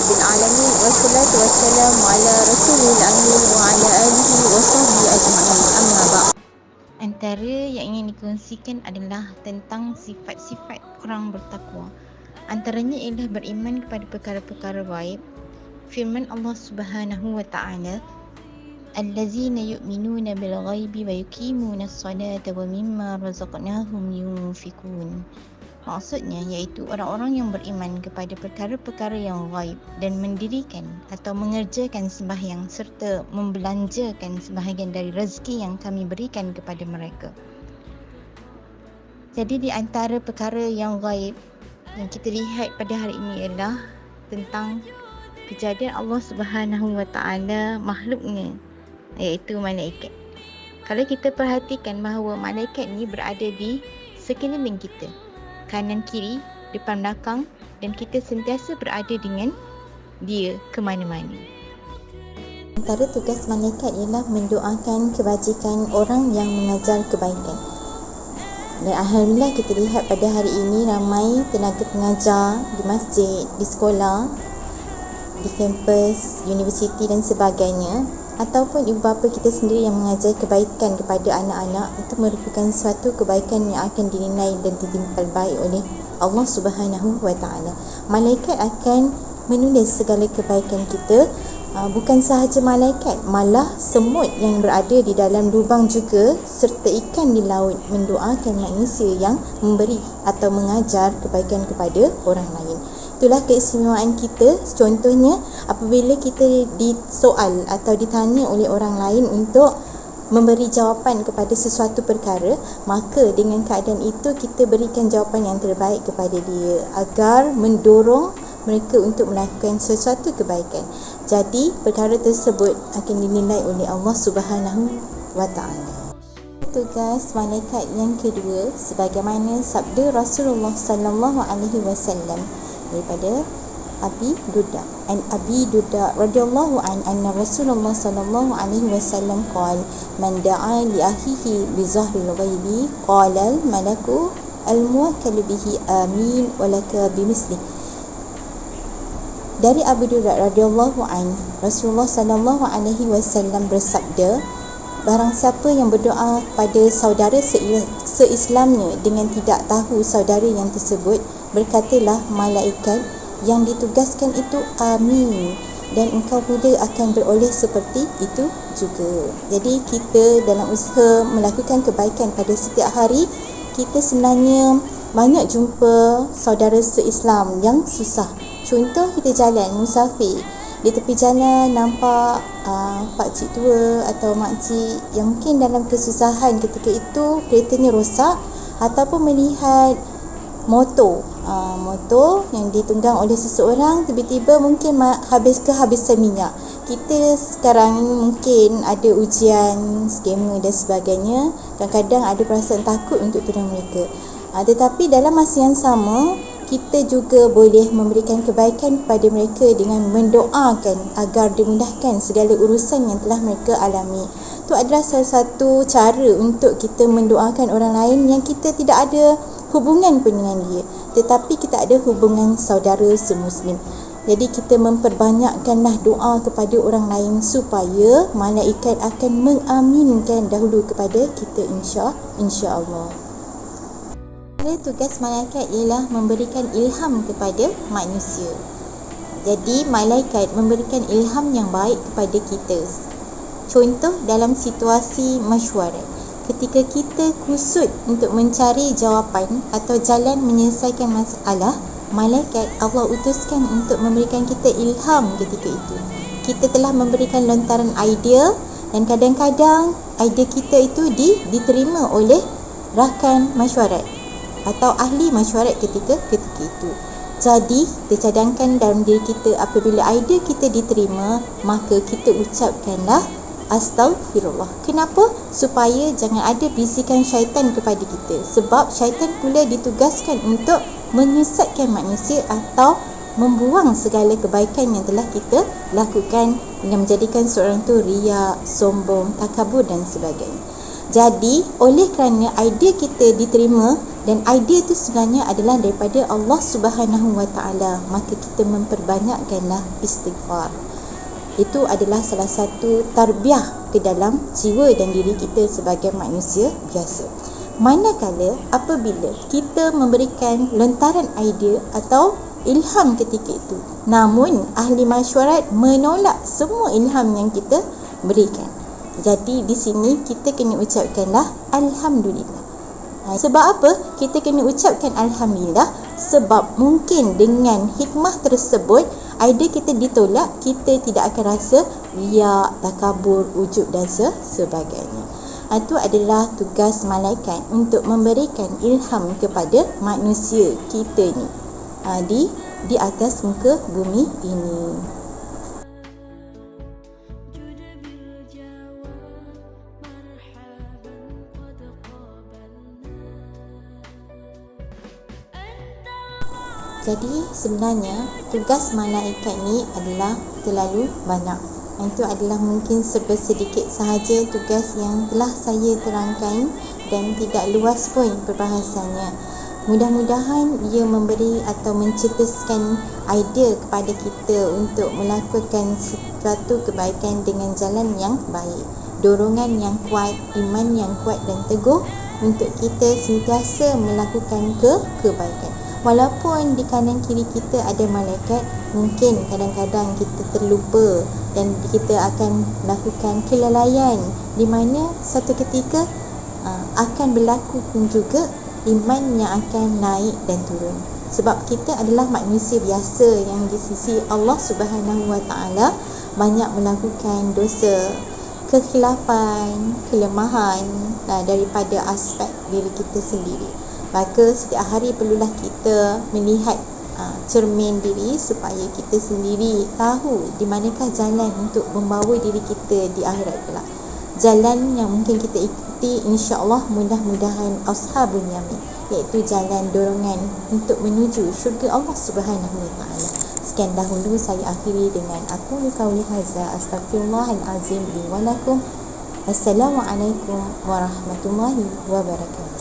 rabbil alamin wassalatu wassalamu ala rasulil amin wa ala alihi wa sahbihi ajma'in. Amma ba'd. Antara yang ingin dikongsikan adalah tentang sifat-sifat orang bertakwa. Antaranya ialah beriman kepada perkara-perkara ghaib. Firman Allah Subhanahu wa taala, allazina yu'minuna bil ghaibi wa yuqimuna as-salata wa mimma razaqnahum yunfikun. Maksudnya iaitu orang-orang yang beriman kepada perkara-perkara yang ghaib dan mendirikan atau mengerjakan sembahyang serta membelanjakan sebahagian dari rezeki yang kami berikan kepada mereka. Jadi di antara perkara yang ghaib yang kita lihat pada hari ini ialah tentang kejadian Allah Subhanahu wa taala makhluknya, iaitu malaikat. Kalau kita perhatikan bahawa malaikat ni berada di sekeliling kita, kanan kiri, depan belakang, dan kita sentiasa berada dengan dia ke mana-mana. Antara tugas malaikat ialah mendoakan kebajikan orang yang mengajar kebaikan. Dan alhamdulillah kita lihat pada hari ini ramai tenaga pengajar di masjid, di sekolah, di kampus, universiti dan sebagainya, ataupun ibu bapa kita sendiri yang mengajar kebaikan kepada anak-anak. Itu merupakan suatu kebaikan yang akan dinilai dan ditimpal baik oleh Allah Subhanahu wa taala. Malaikat akan menulis segala kebaikan kita. Bukan sahaja malaikat, malah semut yang berada di dalam lubang juga serta ikan di laut mendoakan manusia yang memberi atau mengajar kebaikan kepada orang lain. Itulah keistimewaan kita. Contohnya apabila kita disoal atau ditanya oleh orang lain untuk memberi jawapan kepada sesuatu perkara, maka dengan keadaan itu kita berikan jawapan yang terbaik kepada dia agar mendorong mereka untuk melakukan sesuatu kebaikan. Jadi perkara tersebut akan dinilai oleh Allah Subhanahu wa taala. Tugas malaikat yang kedua, sebagaimana sabda Rasulullah sallallahu alaihi wasallam daripada Abi Darda radhiyallahu anna Rasulullah sallallahu alaihi wasallam qala man da'a li akhihi bi zahril ghaibi qala al malaku al muwakkal bihi amin wa laka bimisli. Dari Abu Darda radhiyallahu anhu, Rasulullah sallallahu alaihi wasallam bersabda, barang siapa yang berdoa pada saudara seislamnya dengan tidak tahu saudara yang tersebut, berkatalah malaikat yang ditugaskan itu amin, dan engkau pula akan beroleh seperti itu juga. Jadi kita dalam usaha melakukan kebaikan pada setiap hari, kita sebenarnya banyak jumpa saudara seislam yang susah. Contoh, kita jalan musafir, di tepi jalan nampak pakcik tua atau makcik yang mungkin dalam kesusahan ketika itu, keretanya rosak, ataupun melihat motor yang ditunggang oleh seseorang tiba-tiba mungkin kehabisan minyak. Kita sekarang ini mungkin ada ujian, skema dan sebagainya, kadang-kadang ada perasaan takut untuk tolong mereka. Tetapi dalam masa yang sama, kita juga boleh memberikan kebaikan kepada mereka dengan mendoakan agar dimudahkan segala urusan yang telah mereka alami. Itu adalah salah satu cara untuk kita mendoakan orang lain yang kita tidak ada hubungan pun dengan dia, tetapi kita ada hubungan saudara semuslim. Jadi kita memperbanyakkanlah doa kepada orang lain supaya malaikat akan mengaminkan dahulu kepada kita, insya-Allah. Tugas malaikat ialah memberikan ilham kepada manusia. Jadi malaikat memberikan ilham yang baik kepada kita. Contoh dalam situasi mesyuarat, ketika kita kusut untuk mencari jawapan atau jalan menyelesaikan masalah, malaikat Allah utuskan untuk memberikan kita ilham ketika itu. Kita telah memberikan lontaran idea dan kadang-kadang idea kita itu diterima oleh rakan mesyuarat atau ahli mesyuarat ketika itu. Jadi tercadangkan dalam diri kita, apabila idea kita diterima, maka kita ucapkanlah Astaghfirullah. Kenapa? Supaya jangan ada bisikan syaitan kepada kita. Sebab syaitan pula ditugaskan untuk menyesatkan manusia atau membuang segala kebaikan yang telah kita lakukan, dengan menjadikan seorang tu riak, sombong, takabur dan sebagainya. Jadi oleh kerana idea kita diterima dan idea itu sebenarnya adalah daripada Allah Subhanahu Wa Taala, maka kita memperbanyakkanlah istighfar. Itu adalah salah satu tarbiyah ke dalam jiwa dan diri kita sebagai manusia biasa. Manakala apabila kita memberikan lontaran idea atau ilham ketika itu, namun ahli masyarakat menolak semua ilham yang kita berikan, jadi di sini kita kena ucapkanlah alhamdulillah. Sebab apa kita kena ucapkan alhamdulillah? Sebab mungkin dengan hikmah tersebut idea kita ditolak, kita tidak akan rasa riak, takabur, ujub dan sebagainya. Itu adalah tugas malaikat untuk memberikan ilham kepada manusia kita ni di atas muka bumi ini. Jadi sebenarnya tugas malaikat ni adalah terlalu banyak. Itu adalah mungkin sedikit sahaja tugas yang telah saya terangkan dan tidak luas pun perbahasannya. Mudah-mudahan ia memberi atau mencetuskan idea kepada kita untuk melakukan sesuatu kebaikan dengan jalan yang baik, dorongan yang kuat, iman yang kuat dan teguh untuk kita sentiasa melakukan kebaikan. Walaupun di kanan kiri kita ada malaikat, mungkin kadang-kadang kita terlupa dan kita akan melakukan kelalaian, di mana satu ketika akan berlaku pun juga iman yang akan naik dan turun. Sebab kita adalah manusia biasa yang di sisi Allah Subhanahu Wa Taala banyak melakukan dosa, kekhilafan, kelemahan daripada aspek diri kita sendiri. Maka setiap hari perlulah kita melihat cermin diri supaya kita sendiri tahu di manakah jalan untuk membawa diri kita di akhirat kelak. Jalan yang mungkin kita ikuti insya-Allah mudah-mudahan ashabul yamin, iaitu jalan dorongan untuk menuju syurga Allah Subhanahu Wa Taala. Sekian dahulu saya akhiri dengan aku qauli hadza, astaghfirullahal azim li wa lakum. Assalamualaikum warahmatullahi wabarakatuh.